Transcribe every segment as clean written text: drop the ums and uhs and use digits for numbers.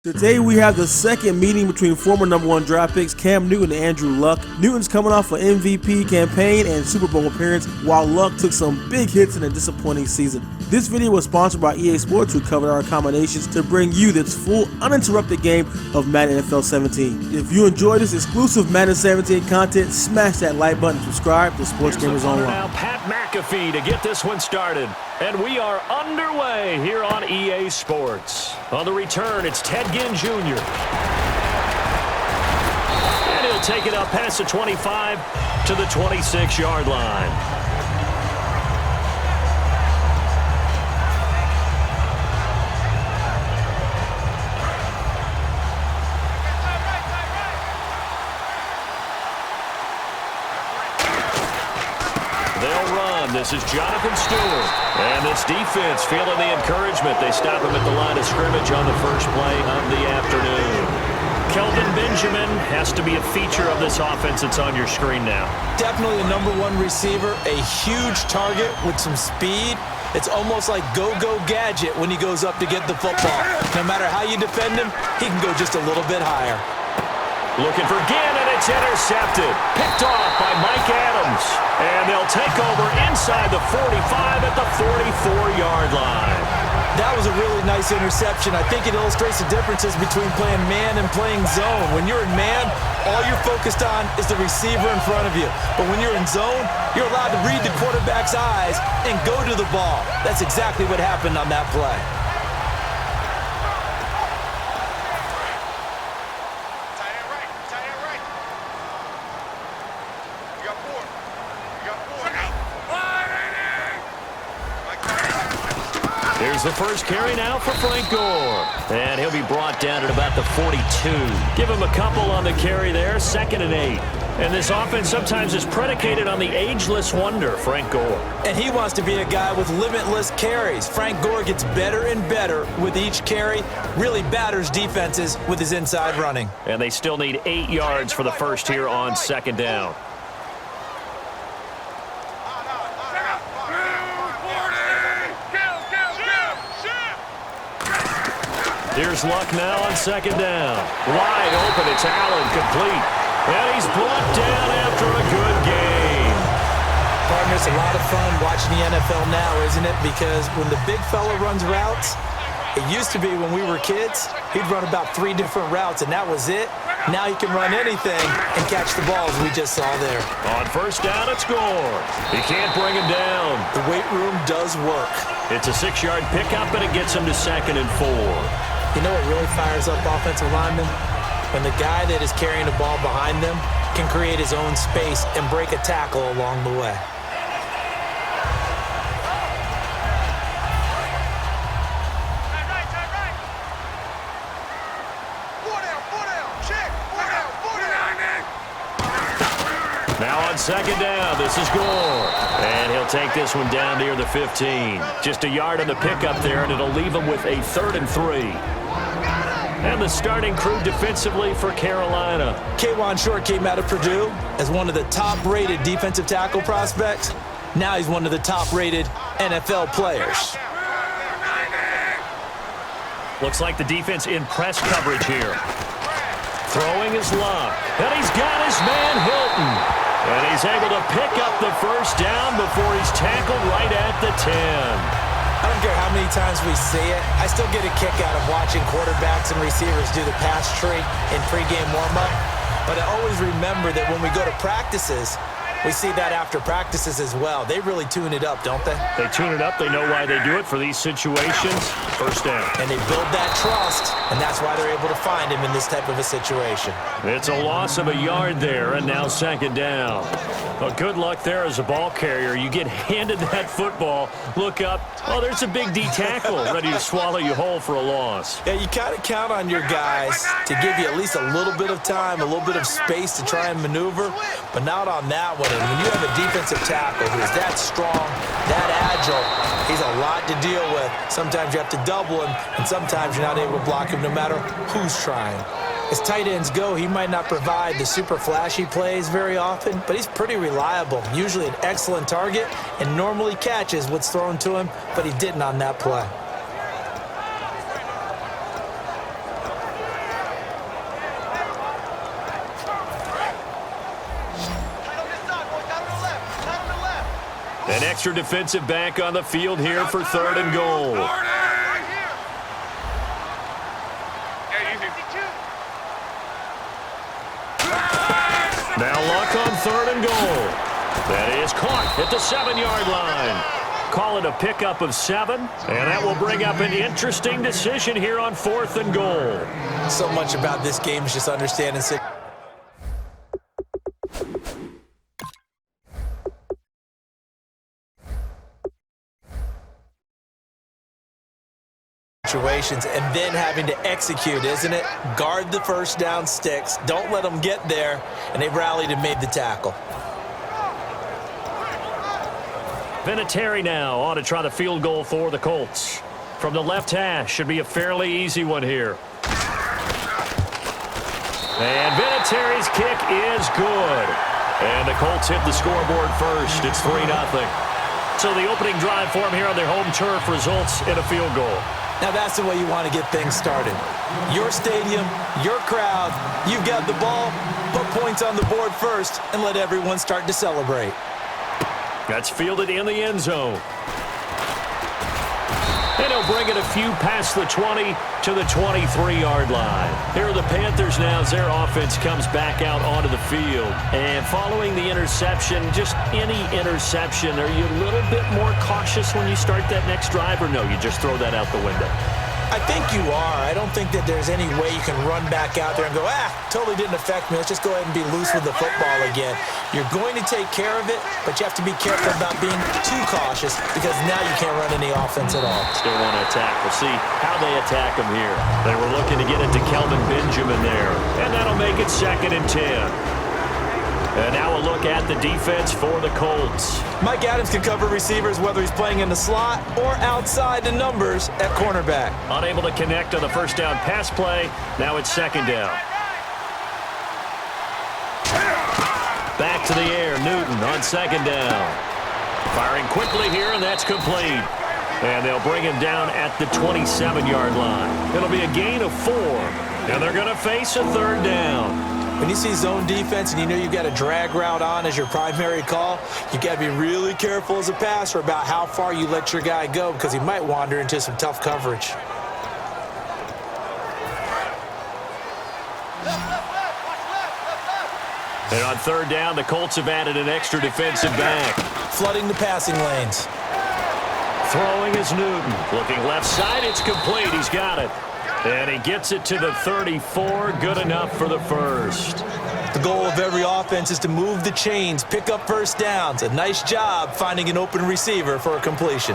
Today we have the second meeting between former number one draft picks Cam Newton and Andrew Luck. Newton's coming off an MVP campaign and Super Bowl appearance, while Luck took some big hits in a disappointing season. This video was sponsored by EA Sports, who covered our accommodations to bring you this full, uninterrupted game of Madden NFL 17. If you enjoyed this exclusive Madden 17 content, smash that like button, subscribe to Sports Gamers Online. Now Pat McAfee to get this one started. And we are underway here on EA Sports. On the return, it's Ted Ginn Jr. And he'll take it up past the 25 to the 26-yard line. They'll run. This is Jonathan Stewart. And this defense feeling the encouragement. They stop him at the line of scrimmage on the first play of the afternoon. Kelvin Benjamin has to be a feature of this offense that's on your screen now. Definitely a number one receiver, a huge target with some speed. It's almost like go-go gadget when he goes up to get the football. No matter how you defend him, he can go just a little bit higher. Looking for Ginn, and it's intercepted. Picked off by Mike Adams. And they'll take over inside the 45 at the 44-yard line. That was a really nice interception. I think it illustrates the differences between playing man and playing zone. When you're in man, all you're focused on is the receiver in front of you. But when you're in zone, you're allowed to read the quarterback's eyes and go to the ball. That's exactly what happened on that play. Here's the first carry now for Frank Gore. And he'll be brought down at about the 42. Give him a couple on the carry there, 2nd and 8. And this offense sometimes is predicated on the ageless wonder, Frank Gore. And he wants to be a guy with limitless carries. Frank Gore gets better and better with each carry, really batters defenses with his inside running. And they still need 8 yards for the first here on 2nd down. Here's Luck now on 2nd down. Wide open, it's Allen, complete. And he's brought down after a good game. Partner, it's a lot of fun watching the NFL now, isn't it? Because when the big fella runs routes, it used to be when we were kids, he'd run about 3 different routes, and that was it. Now he can run anything and catch the balls we just saw there. On 1st down, it's Gore. He can't bring him down. The weight room does work. It's a 6-yard pickup, and it gets him to 2nd and 4. You know what really fires up offensive linemen? When the guy that is carrying the ball behind them can create his own space and break a tackle along the way. Now on 2nd down, this is Gore. And he'll take this one down near the 15. Just a yard on the pickup there, and it'll leave him with a 3rd and 3. And the starting crew defensively for Carolina. K'Wan Short came out of Purdue as one of the top-rated defensive tackle prospects. Now he's one of the top-rated NFL players. Looks like the defense in press coverage here. Throwing his Luck. And he's got his man Hilton. And he's able to pick up the 1st down before he's tackled right at the 10. I don't care how many times we see it. I still get a kick out of watching quarterbacks and receivers do the pass tree in pregame warm-up. But I always remember that when we go to practices, we see that after practices as well. They really tune it up, don't they? They tune it up. They know why they do it for these situations. 1st down. And they build that trust, and that's why they're able to find him in this type of a situation. It's a loss of a yard there, and now 2nd down. Well, good luck there as a ball carrier. You get handed that football, look up, oh, there's a big D tackle ready to swallow you whole for a loss. Yeah, you kind of count on your guys to give you at least a little bit of time, a little bit of space to try and maneuver, but not on that one. And when you have a defensive tackle who's that strong, that agile, he's a lot to deal with. Sometimes you have to double him, and sometimes you're not able to block him no matter who's trying. As tight ends go, he might not provide the super flashy plays very often, but he's pretty reliable, usually an excellent target, and normally catches what's thrown to him, but he didn't on that play. An extra defensive back on the field here for 3rd and goal. Now Luck on 3rd and goal. That is caught at the 7-yard line. Call it a pickup of 7, and that will bring up an interesting decision here on 4th and goal. So much about this game is just understanding situations and then having to execute, isn't it? Guard the first down sticks. Don't let them get there, and they rallied and made the tackle. Vinatieri now on to try the field goal for the Colts. From the left hash, should be a fairly easy one here. And Vinatieri's kick is good. And the Colts hit the scoreboard first. It's 3-0. So the opening drive for them here on their home turf results in a field goal. Now that's the way you want to get things started. Your stadium, your crowd, you've got the ball, put points on the board first, and let everyone start to celebrate. That's fielded in the end zone. And he'll bring it a few past the 20 to the 23-yard line. Here are the Panthers now as their offense comes back out onto the field. And following the interception, just any interception, are you a little bit more cautious when you start that next drive, or no, you just throw that out the window? I think you are. I don't think that there's any way you can run back out there and go, totally didn't affect me. Let's just go ahead and be loose with the football again. You're going to take care of it, but you have to be careful about being too cautious because now you can't run any offense at all. Still want to attack. We'll see how they attack him here. They were looking to get it to Kelvin Benjamin there, and that'll make it 2nd and 10. And now a look at the defense for the Colts. Mike Adams can cover receivers whether he's playing in the slot or outside the numbers at cornerback. Unable to connect on the first down pass play. Now it's 2nd down. Back to the air. Newton on 2nd down. Firing quickly here, and that's complete. And they'll bring him down at the 27-yard line. It'll be a gain of 4, and they're going to face a 3rd down. When you see zone defense and you know you've got a drag route on as your primary call, you've got to be really careful as a passer about how far you let your guy go because he might wander into some tough coverage. And on 3rd down, the Colts have added an extra defensive back. Flooding the passing lanes. Throwing is Newton. Looking left side, it's complete. He's got it. And he gets it to the 34. Good enough for the first. The goal of every offense is to move the chains, pick up first downs. A nice job finding an open receiver for a completion.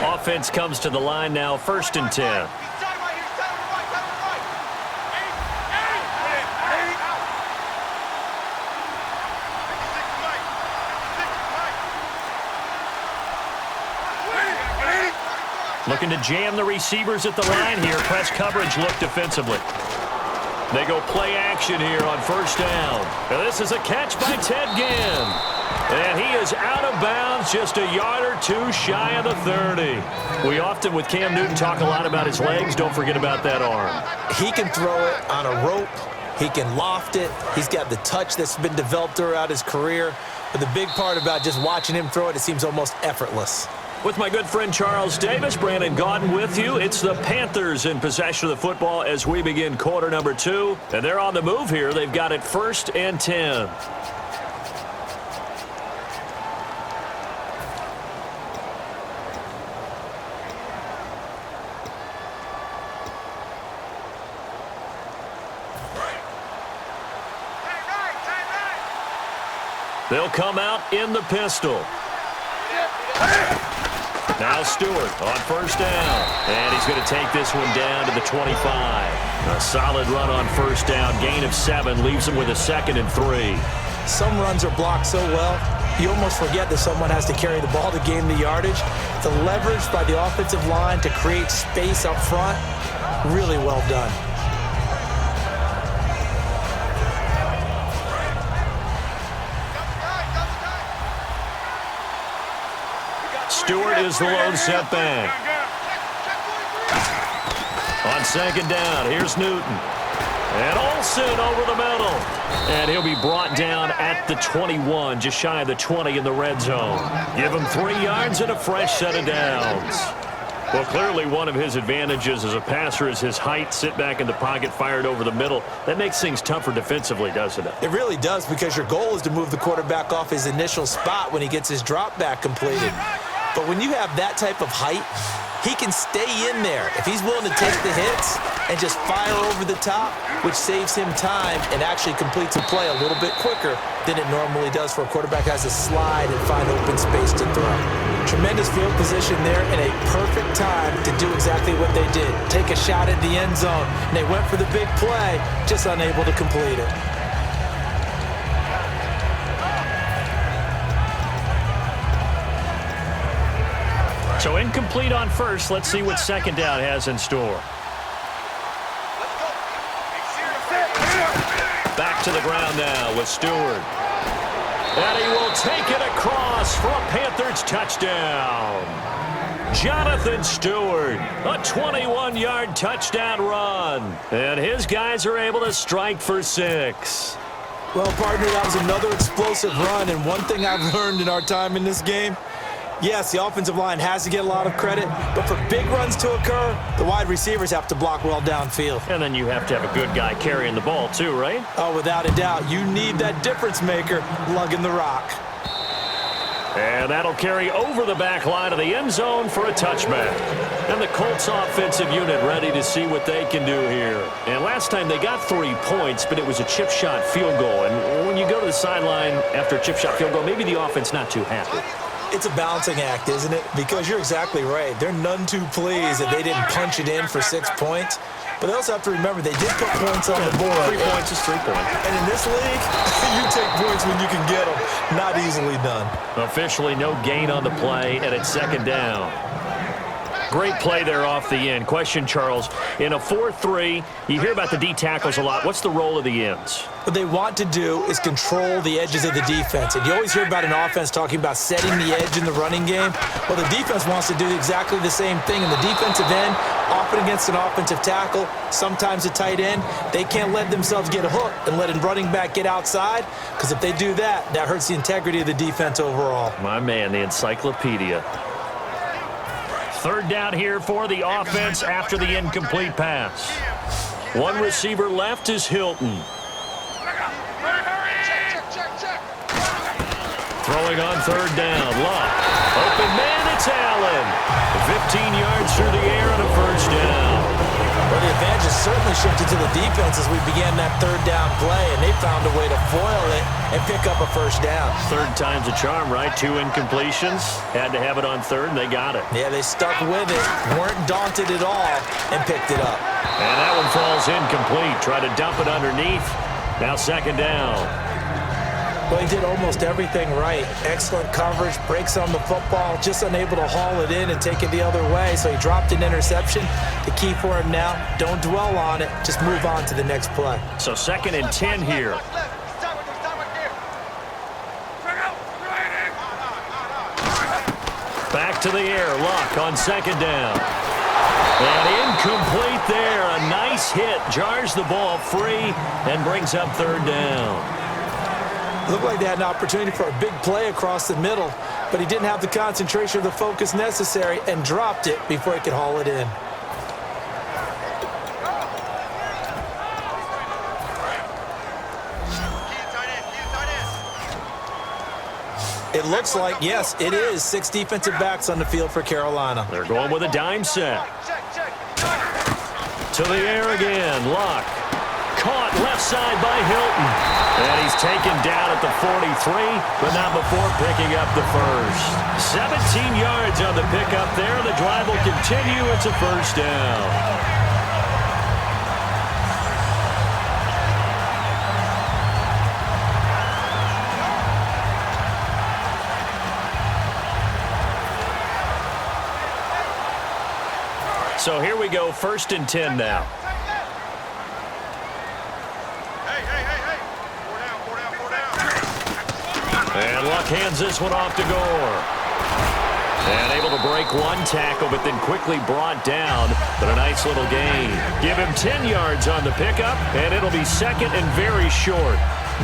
Offense comes to the line now, 1st and 10. Looking to jam the receivers at the line here. Press coverage look defensively. They go play action here on 1st down. And this is a catch by Ted Ginn. And he is out of bounds, just a yard or 2 shy of the 30. We often, with Cam Newton, talk a lot about his legs. Don't forget about that arm. He can throw it on a rope. He can loft it. He's got the touch that's been developed throughout his career. But the big part about just watching him throw it, it seems almost effortless. With my good friend Charles Davis, Brandon Gaudin with you. It's the Panthers in possession of the football as we begin quarter number 2. And they're on the move here. They've got it 1st and 10. They'll come out in the pistol. Now Stewart on 1st down. And he's going to take this one down to the 25. A solid run on 1st down. Gain of 7 leaves him with a 2nd and 3. Some runs are blocked so well, you almost forget that someone has to carry the ball to gain the yardage. The leverage by the offensive line to create space up front, really well done. Stewart is the lone setback. On 2nd down, here's Newton. And Olsen over the middle. And he'll be brought down at the 21, just shy of the 20 in the red zone. Give him 3 yards and a fresh set of downs. Well, clearly one of his advantages as a passer is his height. Sit back in the pocket, fired over the middle. That makes things tougher defensively, doesn't it? It really does, because your goal is to move the quarterback off his initial spot when he gets his drop back completed. But when you have that type of height, he can stay in there if he's willing to take the hits and just fire over the top, which saves him time and actually completes a play a little bit quicker than it normally does for a quarterback who has to slide and find open space to throw. Tremendous field position there and a perfect time to do exactly what they did. Take a shot at the end zone, and they went for the big play, just unable to complete it. So incomplete on first. Let's see what second down has in store. Back to the ground now with Stewart. And he will take it across for a Panthers touchdown. Jonathan Stewart, a 21-yard touchdown run. And his guys are able to strike for 6. Well, partner, that was another explosive run. And one thing I've learned in our time in this game, yes, the offensive line has to get a lot of credit, but for big runs to occur, the wide receivers have to block well downfield. And then you have to have a good guy carrying the ball too, right? Oh, without a doubt. You need that difference maker lugging the rock. And that'll carry over the back line of the end zone for a touchback. And the Colts offensive unit ready to see what they can do here. And last time they got 3 points, but it was a chip shot field goal. And when you go to the sideline after a chip shot field goal, maybe the offense not too happy. It's a balancing act, isn't it? Because you're exactly right. They're none too pleased that they didn't punch it in for 6 points. But they also have to remember they did put points on the board. 3 points is 3 points. And in this league, you take points when you can get them. Not easily done. Officially no gain on the play, and it's second down. Great play there off the end. Question, Charles, in a 4-3, you hear about the D tackles a lot. What's the role of the ends? What they want to do is control the edges of the defense. And you always hear about an offense talking about setting the edge in the running game. Well, the defense wants to do exactly the same thing. In the defensive end, often against an offensive tackle, sometimes a tight end, they can't let themselves get hooked and let a running back get outside, because if they do that, that hurts the integrity of the defense overall. My man, the encyclopedia. Third down here for the offense after the incomplete pass. One receiver left is Hilton. Throwing on third down. Luck. Open man, it's Allen. 15 yards through the air and a first down. Well, the advantage has certainly shifted to the defense as we began that third down play, and they found a way to foil it and pick up a first down. Third time's a charm, right? 2 incompletions. Had to have it on third, and they got it. Yeah, they stuck with it, weren't daunted at all, and picked it up. And that one falls incomplete. Try to dump it underneath. Now second down. Well, he did almost everything right. Excellent coverage, breaks on the football, just unable to haul it in and take it the other way, so he dropped an interception. The key for him now, don't dwell on it, just move on to the next play. So second and 10 here. Back to the air, Luck on second down. And incomplete there, a nice hit, jars the ball free and brings up third down. It looked like they had an opportunity for a big play across the middle, but he didn't have the concentration or the focus necessary and dropped it before he could haul it in. It looks like, yes, it is 6 defensive backs on the field for Carolina. They're going with a dime set. To the air again, Luck. Caught left side by Hilton. And he's taken down at the 43, but not before picking up the first. 17 yards on the pickup there. The drive will continue. It's a first down. So here we go, first and 10 now. And Luck hands this one off to Gore. And able to break one tackle, but then quickly brought down. But a nice little gain. Give him 10 yards on the pickup, and it'll be second and very short.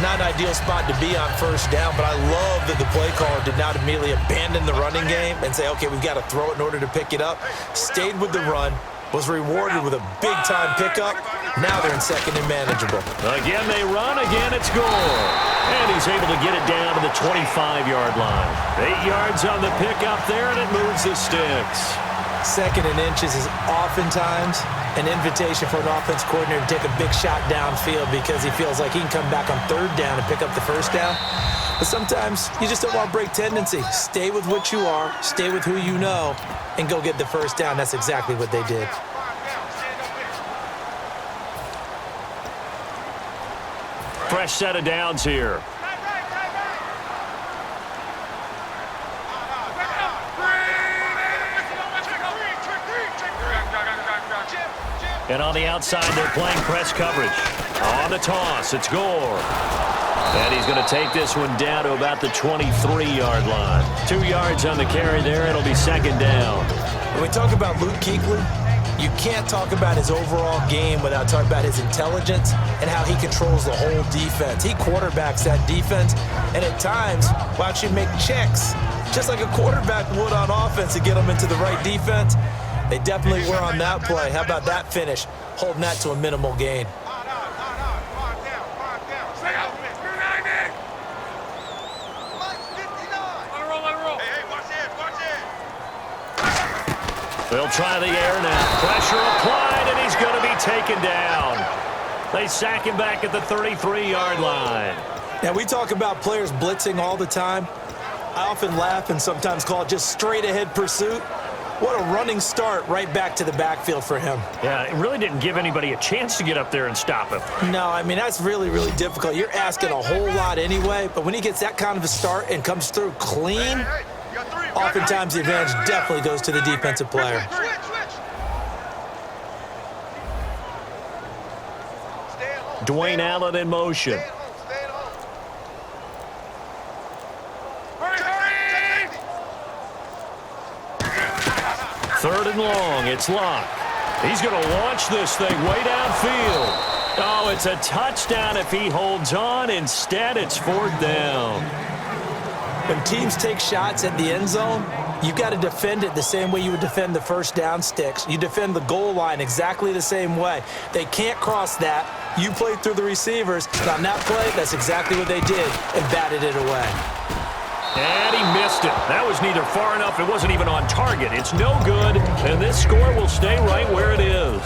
Not an ideal spot to be on first down, but I love that the play caller did not immediately abandon the running game and say, okay, we've got to throw it in order to pick it up. Stayed with the run, was rewarded with a big-time pickup. Now they're in second and manageable. Again they run, again it's Gore. And he's able to get it down to the 25-yard line. 8 yards on the pickup there, and it moves the sticks. Second and inches is oftentimes an invitation for an offense coordinator to take a big shot downfield because he feels like he can come back on third down and pick up the first down. But sometimes you just don't want to break tendency. Stay with what you are, stay with who you know, and go get the first down. That's exactly what they did. Fresh set of downs here. And on the outside, they're playing press coverage. On the toss, it's Gore. And he's going to take this one down to about the 23-yard line. 2 yards on the carry there. It'll be second down. When we talk about Luke Kuechly, you can't talk about his overall game without talking about his intelligence and how he controls the whole defense. He quarterbacks that defense, and at times will actually make checks, just like a quarterback would on offense to get them into the right defense. They definitely were on that play. How about that finish? Holding that to a minimal gain. They'll try the air now. Pressure applied, and he's going to be taken down. They sack him back at the 33-yard line. Now, we talk about players blitzing all the time. I often laugh and sometimes call it just straight-ahead pursuit. What a running start right back to the backfield for him. Yeah, it really didn't give anybody a chance to get up there and stop him. No, I mean, that's really, really difficult. You're asking a whole lot anyway, but when he gets that kind of a start and comes through clean, oftentimes the advantage definitely goes to the defensive player. Dwayne Allen in motion. Third and long, it's Luck. He's going to launch this thing way downfield. Oh, it's a touchdown if he holds on. Instead, it's fourth down. When teams take shots at the end zone, you've got to defend it the same way you would defend the first down sticks. You defend the goal line exactly the same way. They can't cross that. You play through the receivers. And on that play, that's exactly what they did and batted it away. And he missed it. That was neither far enough. It wasn't even on target. It's no good, and this score will stay right where it is.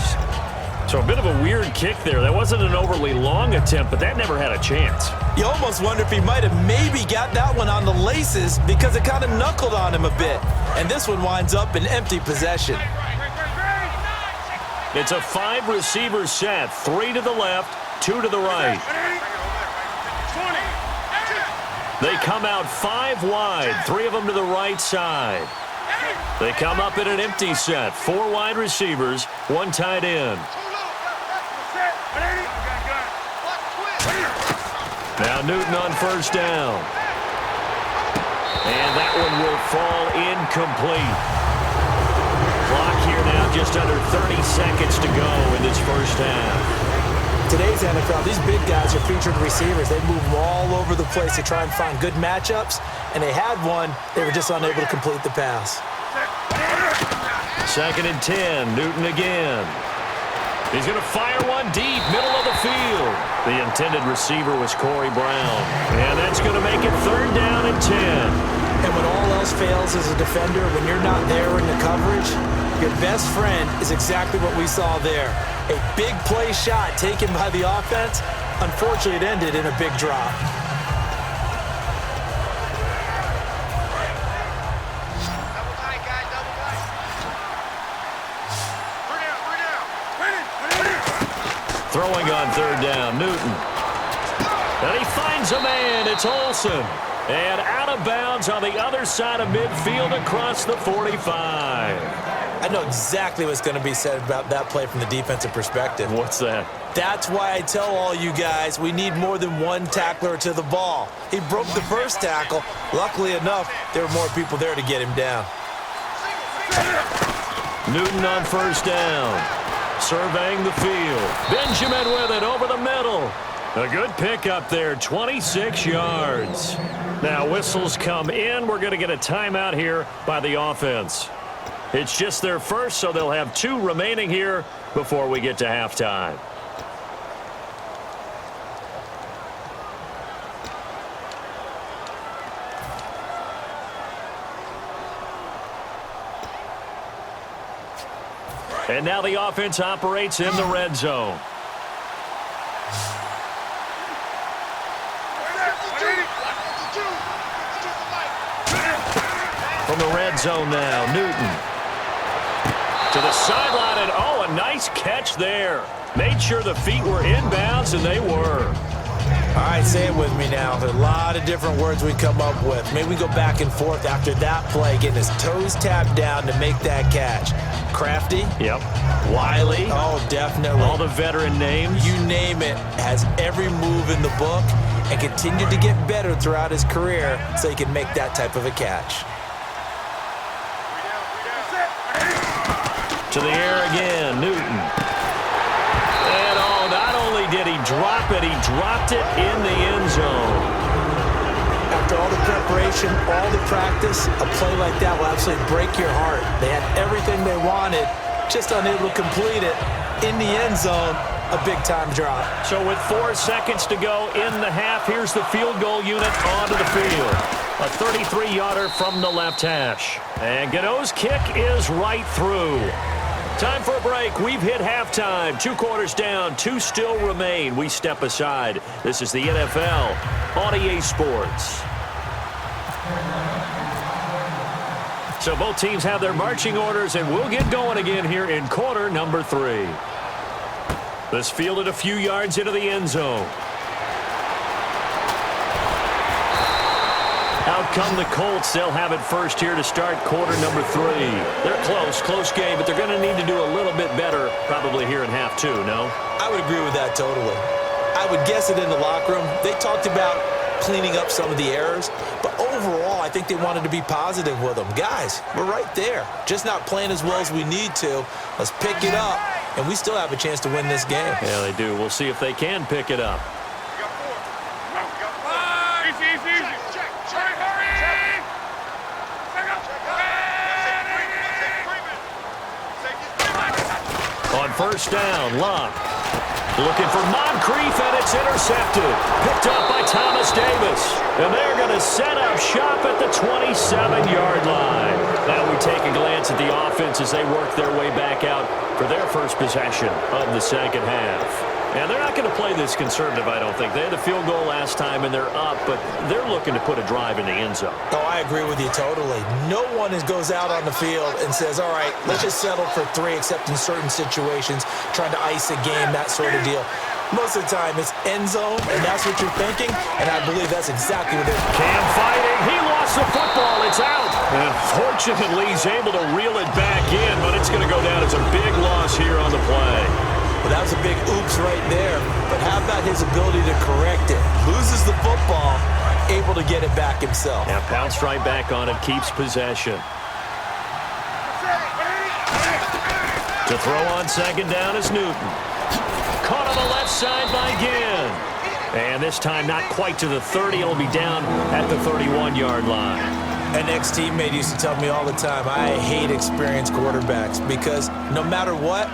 So a bit of a weird kick there. That wasn't an overly long attempt, but that never had a chance. You almost wonder if he might have maybe got that one on the laces because it kind of knuckled on him a bit. And this one winds up in empty possession. It's a 5-receiver set. 3 to the left, 2 to the right. They come out 5 wide, 3 of them to the right side. They come up in an empty set. 4 wide receivers, 1 tight end. Now Newton on first down. And that one will fall incomplete. Clock here now, just under 30 seconds to go in this first half. Today's NFL, these big guys are featured receivers. They move them all over the place to try and find good matchups, and they had one. They were just unable to complete the pass. Second and 10, Newton again. He's going to fire one deep, middle of the field. The intended receiver was Corey Brown, and that's going to make it third down and 10. And when all else fails as a defender, when you're not there in the coverage, your best friend is exactly what we saw there. A big play shot taken by the offense. Unfortunately, it ended in a big drop. Throwing on third down, Newton. And he finds a man. It's Olsen. And out of bounds on the other side of midfield across the 45. I know exactly what's going to be said about that play from the defensive perspective. What's that? That's why I tell all you guys we need more than one tackler to the ball. He broke the first tackle. Luckily enough, there were more people there to get him down. Newton on first down. Surveying the field. Benjamin with it over the middle. A good pickup there, 26 yards. Now whistles come in. We're going to get a timeout here by the offense. It's just their first, so they'll have 2 remaining here before we get to halftime. And now the offense operates in the red zone. From the red zone now, Newton. To the sideline, and oh, a nice catch there. Made sure the feet were inbounds, and they were. All right, say it with me now. There's a lot of different words we come up with. Maybe we go back and forth after that play, getting his toes tapped down to make that catch. Crafty. Yep. Wiley. Oh, definitely. All the veteran names. You name it. Has every move in the book and continued to get better throughout his career so he can make that type of a catch. To the air again, Newton. And oh, not only did he drop it, he dropped it in the end zone. After all the preparation, all the practice, a play like that will absolutely break your heart. They had everything they wanted, just unable to complete it. In the end zone, a big-time drop. So with 4 seconds to go in the half, here's the field goal unit onto the field. A 33-yarder from the left hash. And Gano's kick is right through. Time for a break. We've hit halftime. 2 quarters down, 2 still remain. We step aside. This is the NFL on EA Sports. So both teams have their marching orders, and we'll get going again here in quarter number 3. This fielded a few yards into the end zone. Out come the Colts. They'll have it first here to start quarter number 3. They're close game, but they're going to need to do a little bit better probably here in half 2, no? I would agree with that totally. I would guess it in the locker room. They talked about cleaning up some of the errors, but overall, I think they wanted to be positive with them. Guys, we're right there. Just not playing as well as we need to. Let's pick it up, and we still have a chance to win this game. Yeah, they do. We'll see if they can pick it up. On first down, Luck. Looking for Moncrief, and it's intercepted. Picked up by Thomas Davis. And they're going to set up shop at the 27-yard line. Now we take a glance at the offense as they work their way back out for their first possession of the second half. And they're not going to play this conservative, I don't think. They had the field goal last time, and they're up, but they're looking to put a drive in the end zone. Oh, I agree with you totally. No one goes out on the field and says, all right, let's just settle for 3, except in certain situations, trying to ice a game, that sort of deal. Most of the time, it's end zone, and that's what you're thinking, and I believe that's exactly what they're Cam fighting. He lost the football. It's out. And fortunately, he's able to reel it back in, but it's going to go down as a big loss here on the play. Well, that was a big oops right there. But how about his ability to correct it? Loses the football, able to get it back himself. Yeah, pounced right back on it, keeps possession. To throw on second down is Newton. Caught on the left side by Ginn. And this time not quite to the 30. It'll be down at the 31-yard line. An ex-teammate used to tell me all the time, I hate experienced quarterbacks because no matter what,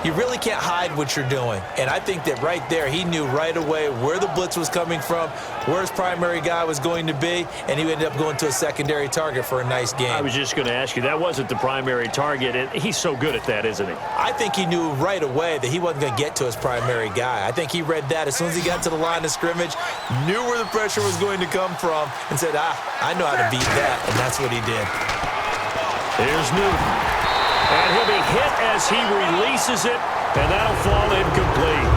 you really can't hide what you're doing. And I think that right there, he knew right away where the blitz was coming from, where his primary guy was going to be, and he ended up going to a secondary target for a nice game. I was just going to ask you, that wasn't the primary target, and he's so good at that, isn't he? I think he knew right away that he wasn't going to get to his primary guy. I think he read that as soon as he got to the line of scrimmage, knew where the pressure was going to come from, and said, I know how to beat that, and that's what he did. Here's Newton. And he'll be hit as he releases it, and that'll fall incomplete.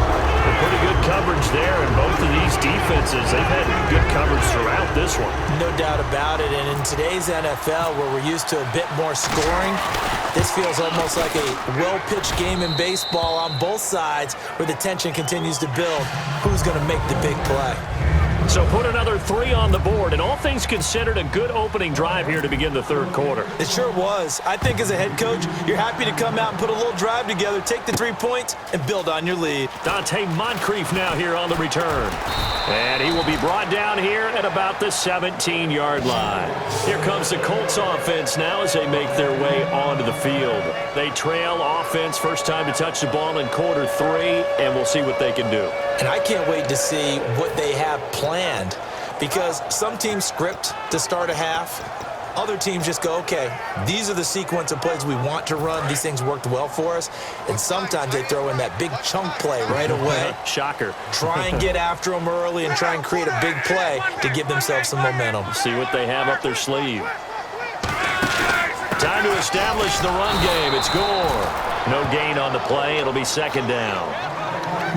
Pretty good coverage there, and both of these defenses, they've had good coverage throughout this one. No doubt about it, and in today's NFL, where we're used to a bit more scoring, this feels almost like a well-pitched game in baseball on both sides, where the tension continues to build. Who's going to make the big play? So put another 3 on the board, and all things considered, a good opening drive here to begin the third quarter. It sure was. I think as a head coach, you're happy to come out and put a little drive together, take the 3 points, and build on your lead. Dante Moncrief now here on the return. And he will be brought down here at about the 17-yard line. Here comes the Colts offense now as they make their way onto the field. They trail offense, first time to touch the ball in quarter 3, and we'll see what they can do. And I can't wait to see what they have planned, because some teams script to start a half. Other teams just go, okay, these are the sequence of plays we want to run. These things worked well for us. And sometimes they throw in that big chunk play right away. Shocker. Try and get after them early and try and create a big play to give themselves some momentum. See what they have up their sleeve. Time to establish the run game. It's Gore. No gain on the play. It'll be second down.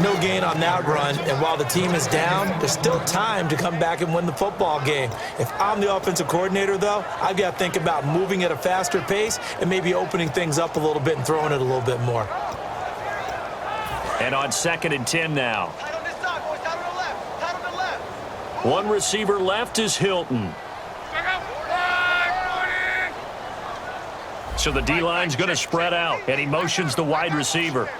No gain on that run, and while the team is down, there's still time to come back and win the football game. If I'm the offensive coordinator, though, I've got to think about moving at a faster pace and maybe opening things up a little bit and throwing it a little bit more. And on 2nd and 10 now. One receiver left is Hilton. So the D-line's going to spread out, and he motions the wide receiver.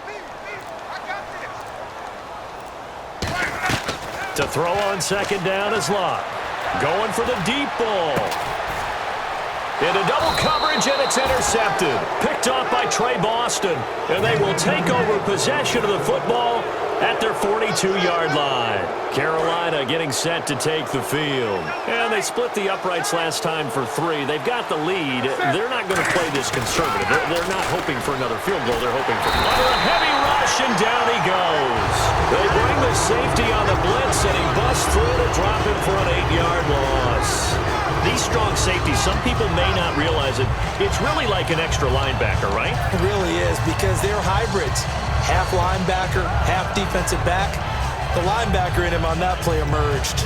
To throw on second down is Locke. Going for the deep ball. Into double coverage, and it's intercepted. Picked off by Trey Boston. And they will take over possession of the football at their 42-yard line. Carolina getting set to take the field. And they split the uprights last time for 3. They've got the lead. They're not going to play this conservative. They're not hoping for another field goal. They're hoping for a heavy rush, and down he goes. They bring the safety on the blitz, and he busts through to drop him for an 8-yard loss. These strong safeties, some people may not realize it. It's really like an extra linebacker, right? It really is, because they're hybrids. Half linebacker, half defensive back. The linebacker in him on that play emerged.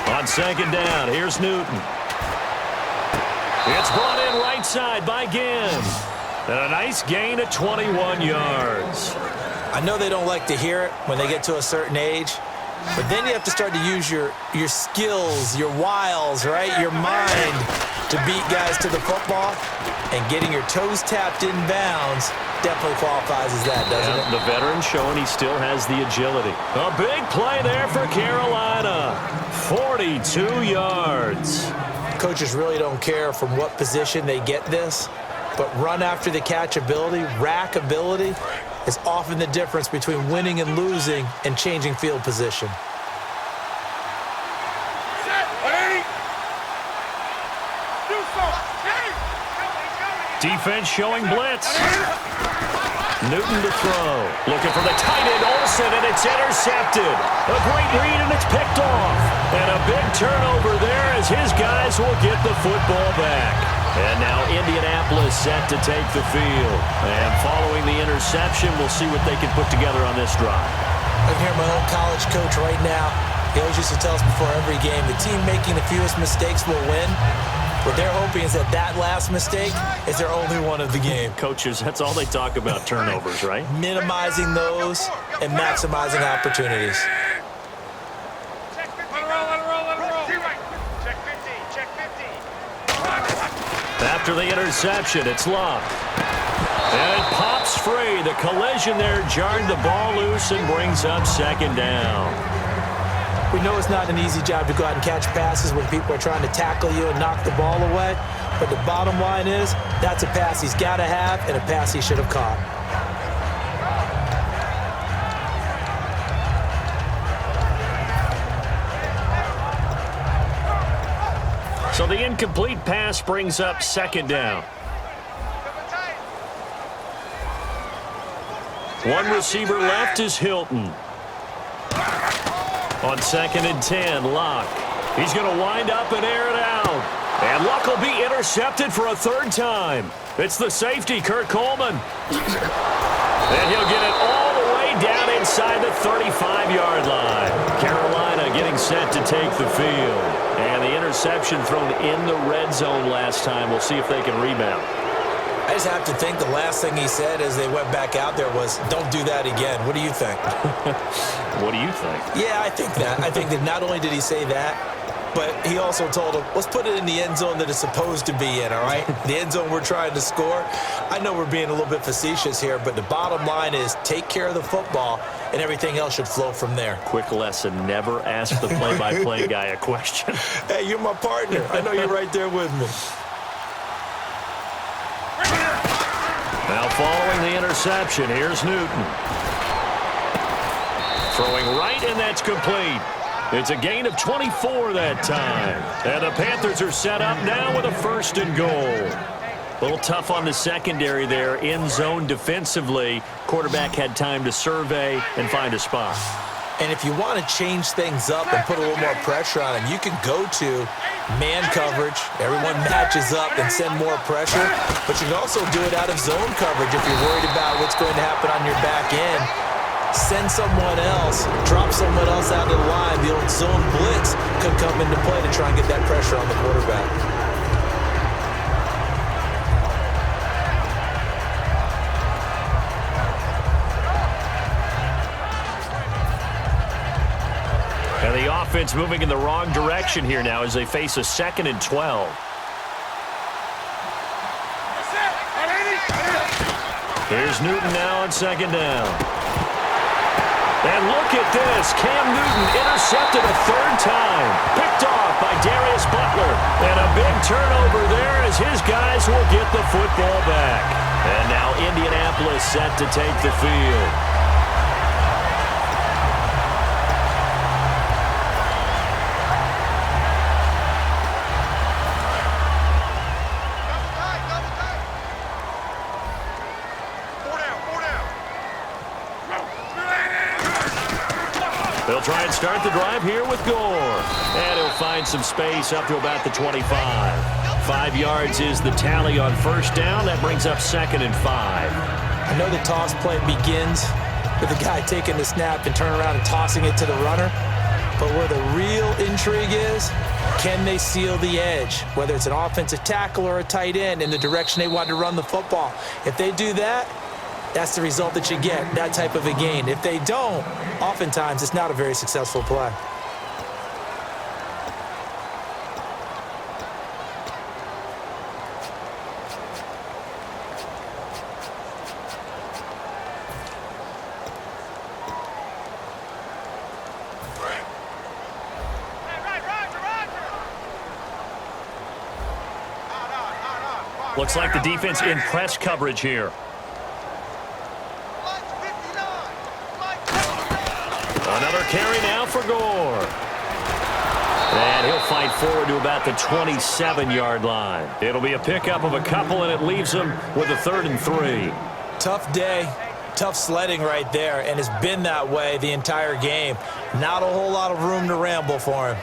On second down, here's Newton. It's brought in right side by Ginn. And a nice gain of 21 yards. I know they don't like to hear it when they get to a certain age, but then you have to start to use your skills, your wiles, right? Your mind to beat guys to the football, and getting your toes tapped in bounds definitely qualifies as that, doesn't it? The veteran showing he still has the agility. A big play there for Carolina. 42 yards. Coaches really don't care from what position they get this, but run after the catch ability, rack ability, is often the difference between winning and losing and changing field position. Defense showing blitz. Newton to throw. Looking for the tight end, Olsen, and it's intercepted. A great read, and it's picked off. And a big turnover there as his guys will get the football back. And now Indianapolis set to take the field. And following the interception, we'll see what they can put together on this drive. I can hear my old college coach right now. He always used to tell us before every game, the team making the fewest mistakes will win. What they're hoping is that that last mistake is their only one of the game. Coaches, that's all they talk about, turnovers, right? Minimizing those and maximizing opportunities. After the interception, it's Love. And it pops free. The collision there jarred the ball loose and brings up second down. We know it's not an easy job to go out and catch passes when people are trying to tackle you and knock the ball away. But the bottom line is, that's a pass he's got to have and a pass he should have caught. So the incomplete pass brings up second down. One receiver left is Hilton. On 2nd and 10, Locke. He's going to wind up and air it out. And Luck will be intercepted for a third time. It's the safety, Kurt Coleman. And he'll get it all the way down inside the 35-yard line. Carolina getting set to take the field. And the interception thrown in the red zone last time. We'll see if they can rebound. I just have to think the last thing he said as they went back out there was, don't do that again. What do you think? What do you think? Yeah, I think that. I think that not only did he say that, but he also told him, let's put it in the end zone that it's supposed to be in, all right? The end zone we're trying to score. I know we're being a little bit facetious here, but the bottom line is take care of the football, and everything else should flow from there. Quick lesson, never ask the play-by-play guy a question. Hey, you're my partner. I know you're right there with me. Now following the interception, here's Newton. Throwing right, and that's complete. It's a gain of 24 that time. And the Panthers are set up now with a 1st and goal. A little tough on the secondary there, in zone defensively. Quarterback had time to survey and find a spot. And if you want to change things up and put a little more pressure on him, you can go to man coverage. Everyone matches up and send more pressure. But you can also do it out of zone coverage if you're worried about what's going to happen on your back end. Send someone else, drop someone else out of the line. The old zone blitz could come into play to try and get that pressure on the quarterback. And the offense moving in the wrong direction here now as they face a 2nd and 12. Here's Newton now on 2nd down. And look at this. Cam Newton intercepted a 3rd time. Picked off by Darius Butler. And a big turnover there as his guys will get the football back. And now Indianapolis set to take the field. They'll try and start the drive here with Gore. And he'll find some space up to about the 25. 5 yards is the tally on 1st down. That brings up 2nd and 5. I know the toss play begins with the guy taking the snap and turning around and tossing it to the runner. But where the real intrigue is, can they seal the edge? Whether it's an offensive tackle or a tight end in the direction they want to run the football. If they do that, that's the result that you get, that type of a gain. If they don't, oftentimes it's not a very successful play. Looks like the defense in press coverage here. Another carry now for Gore. And he'll fight forward to about the 27-yard line. It'll be a pickup of a couple, and it leaves him with a 3rd and 3. Tough day, tough sledding right there, and it's been that way the entire game. Not a whole lot of room to ramble for him.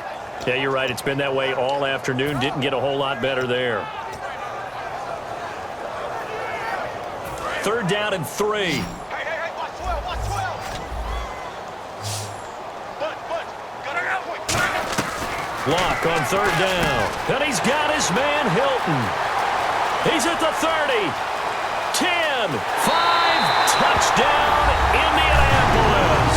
Yeah, you're right. It's been that way all afternoon. Didn't get a whole lot better there. 3rd down and 3. Block on 3rd down. And he's got his man, Hilton. He's at the 30. 10. 5. Touchdown, Indianapolis.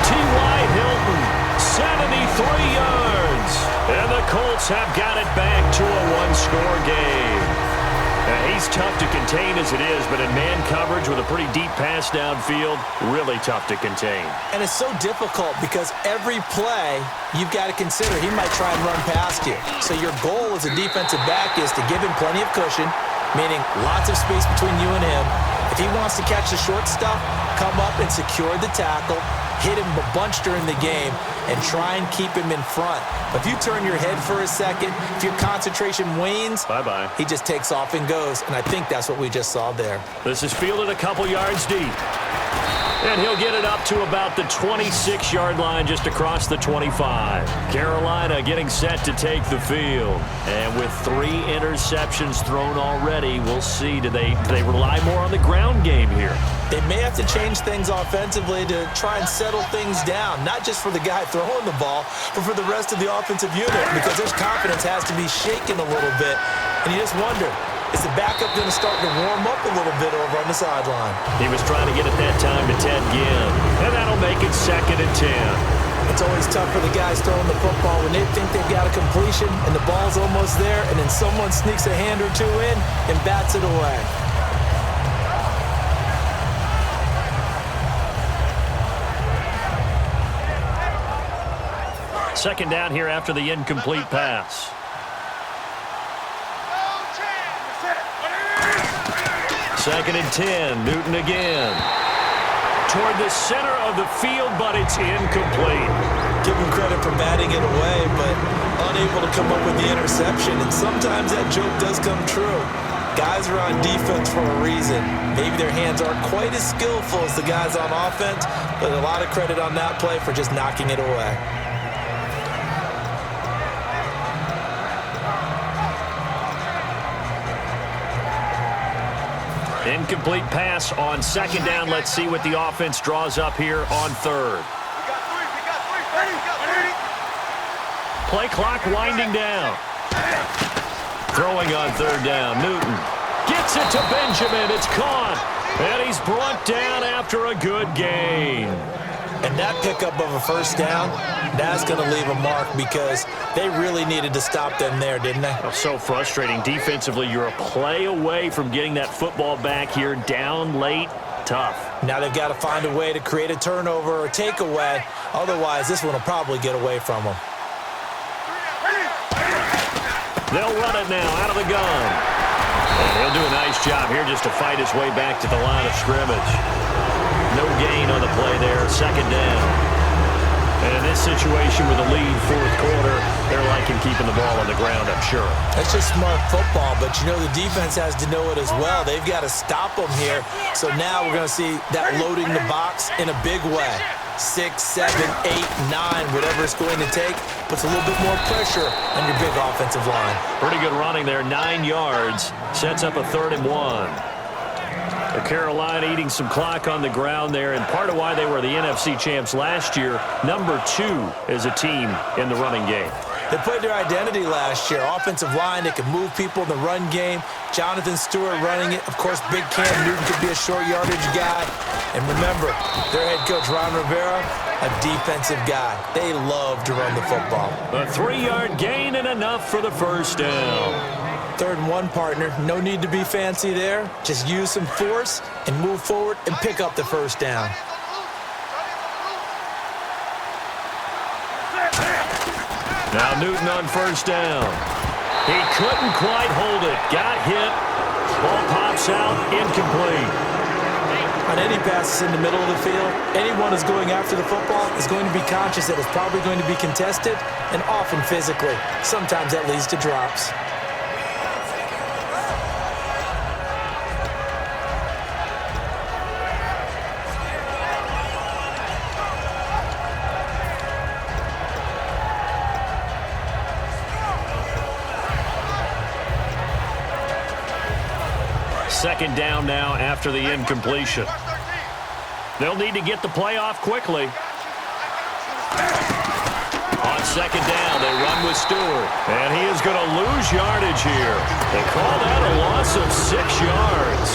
T.Y. Hilton, 73 yards. And the Colts have got it back to a 1-score game. He's tough to contain as it is, but in man coverage with a pretty deep pass downfield, really tough to contain. And it's so difficult because every play you've got to consider he might try and run past you. So your goal as a defensive back is to give him plenty of cushion, meaning lots of space between you and him. If he wants to catch the short stuff, come up and secure the tackle, hit him a bunch during the game, and try and keep him in front. But if you turn your head for a second, if your concentration wanes, bye-bye. He just takes off and goes, and I think that's what we just saw there. This is fielded a couple yards deep. And he'll get it up to about the 26-yard line just across the 25. Carolina getting set to take the field. And with 3 interceptions thrown already, we'll see. Do they rely more on the ground game here? They may have to change things offensively to try and settle things down, not just for the guy throwing the ball, but for the rest of the offensive unit, because their confidence has to be shaken a little bit. And you just wonder, is the backup going to start to warm up a little bit over on the sideline? He was trying to get it that time to Ted Ginn, and that'll make it 2nd and 10. It's always tough for the guys throwing the football when they think they've got a completion and the ball's almost there, and then someone sneaks a hand or two in and bats it away. Second down here after the incomplete pass. Second and 10, Newton again. Toward the center of the field, but it's incomplete. Give him credit for batting it away, but unable to come up with the interception. And sometimes that joke does come true. Guys are on defense for a reason. Maybe their hands aren't quite as skillful as the guys on offense, but a lot of credit on that play for just knocking it away. Incomplete pass on second down. Let's see what the offense draws up here on third. Play clock winding down. Throwing on third down. Newton gets it to Benjamin. It's caught. And he's brought down after a good gain. And that pickup of a first down, that's going to leave a mark because they really needed to stop them there, didn't they? Oh, so frustrating. Defensively, you're a play away from getting that football back here. Down late, tough. Now they've got to find a way to create a turnover or takeaway. Otherwise, this one will probably get away from them. They'll run it now out of the gun. And he'll do a nice job here just to fight his way back to the line of scrimmage. No gain on the play there, second down. And in this situation with a lead fourth quarter, they're liking keeping the ball on the ground, I'm sure. That's just smart football, but you know the defense has to know it as well. They've got to stop them here. So now we're going to see that loading the box in a big way. 6, 7, 8, 9, whatever it's going to take, puts a little bit more pressure on your big offensive line. Pretty good running there, 9 yards. Sets up a 3rd and 1. Carolina eating some clock on the ground there, and part of why they were the NFC champs last year, number 2 as a team in the running game. They played their identity last year. Offensive line, they could move people in the run game. Jonathan Stewart running it. Of course, big Cam Newton could be a short yardage guy. And remember, their head coach, Ron Rivera, a defensive guy. They love to run the football. A 3-yard gain and enough for the first down. 3rd and 1, partner. No need to be fancy there. Just use some force and move forward and pick up the first down. Now Newton on first down. He couldn't quite hold it. Got hit. Ball pops out. Incomplete. On any passes in the middle of the field, anyone who's going after the football is going to be conscious that it's probably going to be contested, and often physically. Sometimes that leads to drops. Second down now after the incompletion. They'll need to get the play off quickly. On second down, they run with Stewart. And he is going to lose yardage here. They call that a loss of 6 yards.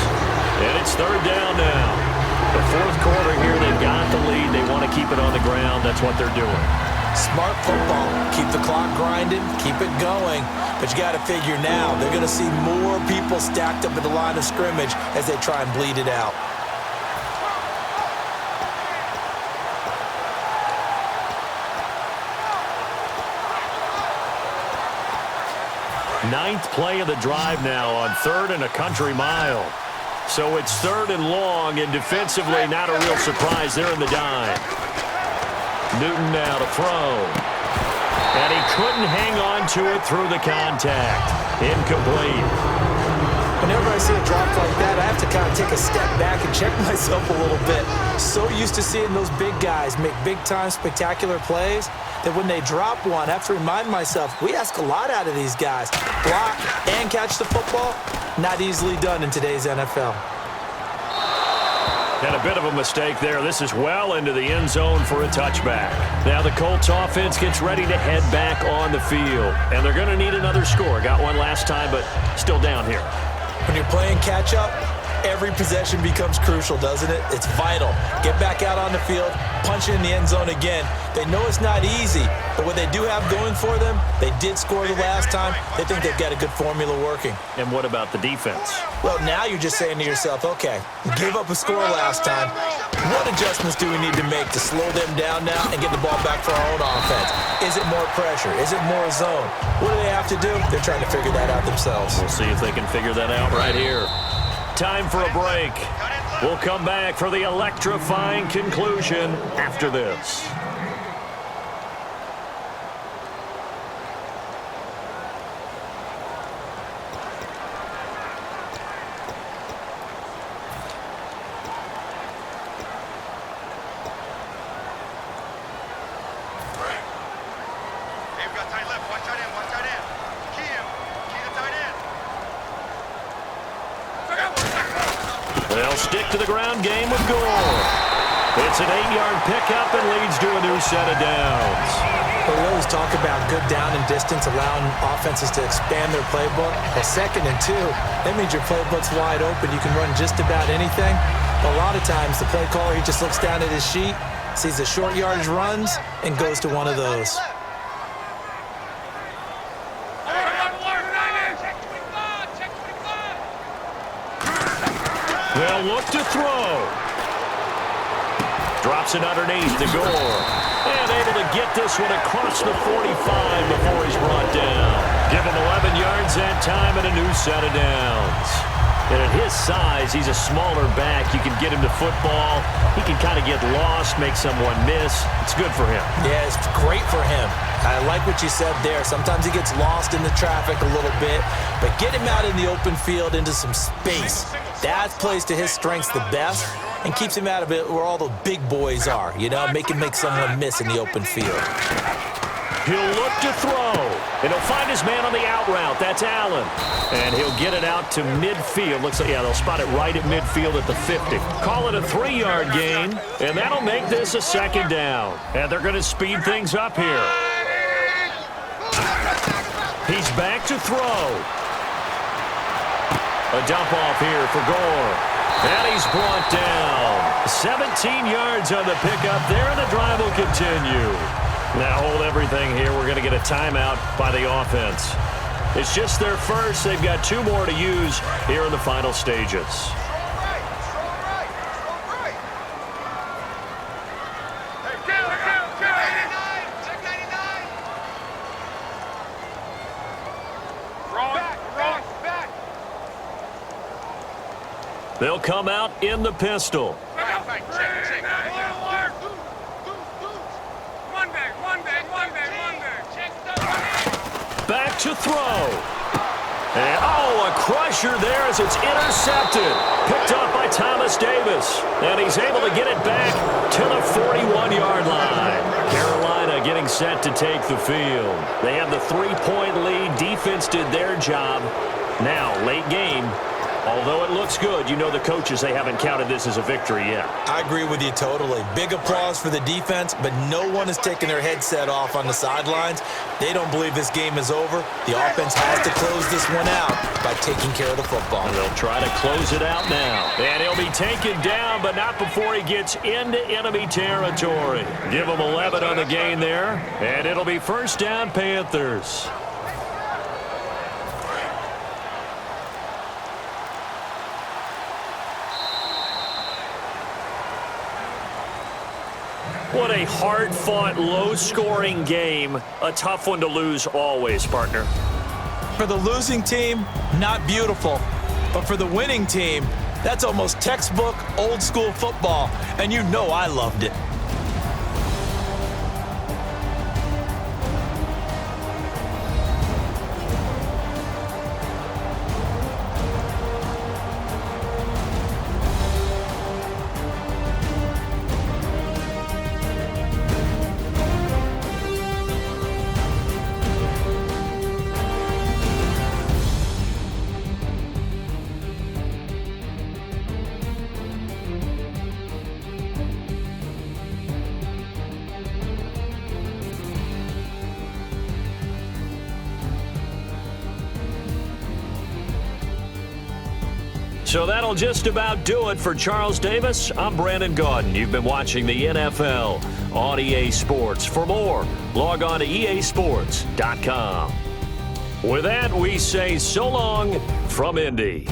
And it's 3rd down now. The fourth quarter here, they've got the lead. They want to keep it on the ground. That's what they're doing. Smart football. Keep the clock grinding. Keep it going. But you got to figure now, they're going to see more people stacked up at the line of scrimmage as they try and bleed it out. Ninth play of the drive now on 3rd and a country mile. So it's 3rd and long, and defensively not a real surprise. They're in the dime. Newton now to throw. And he couldn't hang on to it through the contact. Incomplete. whenever I see a drop like that, I have to kind of take a step back and check myself a little bit. So used to seeing those big guys make big-time spectacular plays that when they drop one, I have to remind myself, we ask a lot out of these guys. Block and catch the football, not easily done in today's NFL. And a bit of a mistake there. This is well into the end zone for a touchback. Now the Colts offense gets ready to head back on the field. And they're going to need another score. Got one last time, but still down here. When you're playing catch-up, every possession becomes crucial, doesn't it? It's vital. Get back out on the field, punch it in the end zone again. They know it's not easy, but what they do have going for them, they did score the last time. They think they've got a good formula working. And what about the defense? Well, now you're just saying to yourself, okay, give up a score last time. What adjustments do we need to make to slow them down now and get the ball back for our own offense? Is it more pressure? Is it more zone? What do they have to do? They're trying to figure that out themselves. We'll see if they can figure that out right here. Time for a break. We'll come back for the electrifying conclusion after this. They'll stick to the ground game with Gore. It's an 8-yard pickup and leads to a new set of downs. Well, we always talk about good down and distance, allowing offenses to expand their playbook. Well, 2nd and 2, that means your playbook's wide open. You can run just about anything. But a lot of times, the play caller, he just looks down at his sheet, sees the short yardage runs, and goes to one of those. They'll look to throw. Drops it underneath to Gore. And able to get this one across the 45 before he's brought down. Give him 11 yards that time and a new set of downs. And at his size, he's a smaller back. You can get him to football. He can kind of get lost, make someone miss. It's good for him. Yeah, it's great for him. I like what you said there. Sometimes he gets lost in the traffic a little bit, but get him out in the open field into some space. That plays to his strengths the best and keeps him out of it where all the big boys are, you know, make someone miss in the open field. He'll look to throw, and he'll find his man on the out route. That's Allen. And he'll get it out to midfield. Looks like, yeah, they'll spot it right at midfield at the 50. Call it a 3-yard gain, and that'll make this a 2nd down. And they're going to speed things up here. He's back to throw. A dump off here for Gore. And he's brought down. 17 yards on the pickup there, and the drive will continue. Now hold everything here. We're going to get a timeout by the offense. It's just their first. They've got 2 more to use here in the final stages. They'll come out in the pistol. Back to throw. And, a crusher there as it's intercepted. Picked up by Thomas Davis. And he's able to get it back to the 41-yard line. Carolina getting set to take the field. They have the 3-point lead. Defense did their job. Now, late game. Although it looks good, you know the coaches, they haven't counted this as a victory yet. I agree with you totally. Big applause for the defense, but no one is taking their headset off on the sidelines. They don't believe this game is over. The offense has to close this one out by taking care of the football. And they'll try to close it out now. And he'll be taken down, but not before he gets into enemy territory. Give him 11 on the gain there, and it'll be 1st down Panthers. What a hard-fought, low-scoring game. A tough one to lose always, partner. For the losing team, not beautiful. But for the winning team, that's almost textbook, old-school football. And you know I loved it. So that'll just about do it for Charles Davis. I'm Brandon Gaudin. You've been watching the NFL on EA Sports. For more, log on to easports.com. With that, we say so long from Indy.